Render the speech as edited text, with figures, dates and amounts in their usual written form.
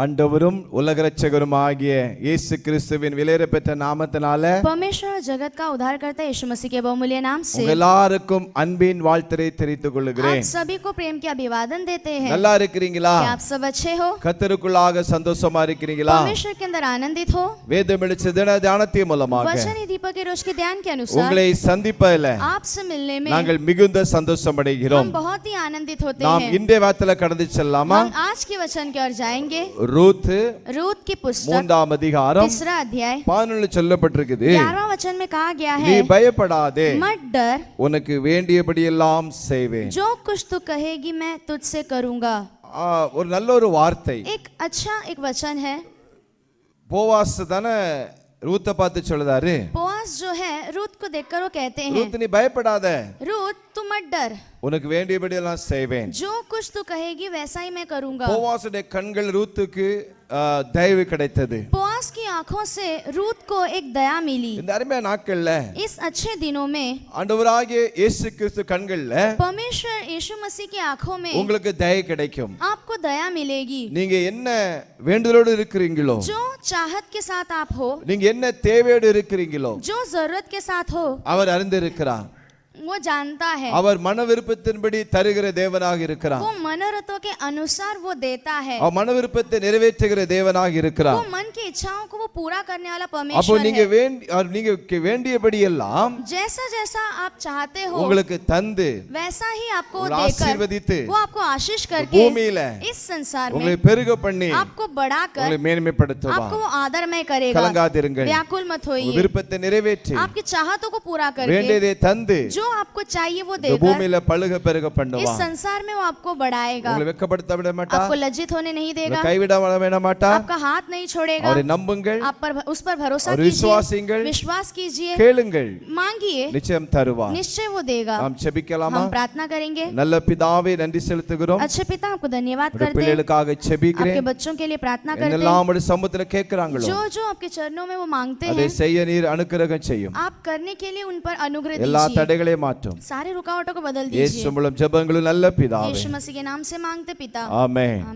ஆண்டவரும் உலக இரட்சகருமாகிய இயேசு கிறிஸ்துவின் விலையேறப்பெற்ற நாமத்தினால परमेश्वर और जगत का उद्धारकर्ता यीशु मसीह के बहुमूल्य नाम से உங்க எல்லாருக்கும் அன்பின் வாழ்த்தை தெரிவித்துக் கொள்கிறேன். आप सभी को प्रेम के अभिवादन देते हैं. நல்லா இருக்கிறீங்களா? क्या आप सब अच्छे हो? கர்த்தருக்குள்ளாக சந்தோஷமா இருக்கிறீங்களா? परमेश्वर के अंदर आनंदित हो? வேதம் படிச்ச தியானத்தின் மூலமாக वचन दीपक के रोज के ध्यान के अनुसार உங்களை சந்திப்பதில் आपसे मिलने में நாங்கள் மிகுந்த சந்தோஷம் அடைகிறோம். हम बहुत ही आनंदित होते நாம் हैं. இன்றைய வார்த்தையில கடந்து செல்லலாமா? हम आज के वचन की ओर जाएंगे. रूत की पुस्तक மூன்றாம் அதிகாரம் 3 अध्याय 11 சொல்லப்பட்டிருக்குது. 11वां वचन में कहा गया நீ है, பயப்படாதே, मत डर, உனக்கு வேண்டியபடி எல்லாம் செய்வேன். जो कुछ तू कहेगी मैं तुझसे करूंगा. ஒரு நல்ல ஒரு வார்த்தை. एक अच्छा एक वचन है. போவாஸ் தானே ரூத்தை பார்த்து சொல்றாரு. बोआज जो है रूत को देखकर वो कहते हैं, ரூத் நீ பயப்படாத, रूत तू मत डर, உனக்கு வேண்டியபடி எல்லாம் செய்வேன். जो कुछ तू कहेगी वैसा ही मैं करूंगा. போவாசுடைய கண்கள் ரூத்துக்கு தயவு கிடைத்தது. बोआज की आंखों से रूत को एक दया मिली. இந்த அருமையான நாட்கள்ல इस अच्छे दिनों में ஆண்டவராகிய இயேசு கிறிஸ்து கண்கள்ல परमेश्वर यीशु मसीह की आंखों में உங்களுக்கு தயை கிடைக்கும். आपको दया मिलेगी. நீங்க என்ன வேண்டுதலோடு இருக்கிறீங்களோ, जो चाहत के साथ आप हो, நீங்க என்ன தேவையோடு இருக்கிறீங்களோ, जो जरूरत के साथ हो, அவர் அறிந்திருக்கிறார். वो जानता है. அவர் மன விருப்பத்தின்படி தருகிற தேவனாக இருக்கிறார். वो मनोरथों के अनुसार वो देता है. அவர் மன விருப்பத்தை நிறைவேற்றுகிற தேவனாக இருக்கிறார். वो मन की इच्छाओं को वो पूरा करने वाला அப்போ परमेश्वर நீங்க है. நீங்க வேண்டியபடி எல்லாம் जैसा जैसा आप चाहते हो உங்களுக்கு தந்து वैसा ही आपको உங்களை देकर ஆசீர்வதித்து वो आपको आशीष करके பூமியில इस संसार உங்களை में பெருக பண்ணி आपको बढ़ाकर உங்களை மேன்மைப்படுத்துவார். आपको वो आदरमय करेगा. கலங்காதிருங்கள். व्याकुल मत உங்க होइए. விருப்பத்தை நிறைவேற்றி आपकी चाहतों को पूरा करके வேண்டியதை தந்து जो आपको चाहिए वो இந்த देकर பூமியில பழுக பெருக इस பண்ணுவார். संसार में वो आपको बढ़ाएगा. உங்களை வெட்கப்படுத்த விட மாட்டார். आपको लज्जित होने नहीं உங்களை देगा. கைவிட விட மாட்டார். आपका हाथ नहीं छोड़ेगा. அவரை நம்புங்கள், आप पर उस पर भरोसा और कीजिए, विश्वासिंगल, विश्वास कीजिए, கேளுங்கள், मांगिए, நிச்சயம் தருவார். निश्चय वो देगा. நாம் செபிக்கலாமா? हम प्रार्थना करेंगे. நல்ல பிதாவே நன்றி செலுத்துகிறோம். अच्छे पिता आपको धन्यवाद உடைய करते हैं. பிள்ளைகளுக்காக செபிக்கிறேன். आपके बच्चों के लिए प्रार्थना करते हैं. என்னெல்லாம் உடைய சமூகத்துல கேக்குறாங்களோ जो जो आपके चरणों में वो मांगते அதை हैं செய்ய நீர் அனுக்கிரகம் செய்யும். आप करने के लिए उन पर अनुग्रह எல்லா दीजिए. தடைகளையும் மாற்றும். सारे रुकावटों को बदल இயேசு दीजिए. மூலம் ஜெபங்களும் நல்ல பிதாவே. यीशु मसीह के नाम से मांगते पिता. ஆமென்.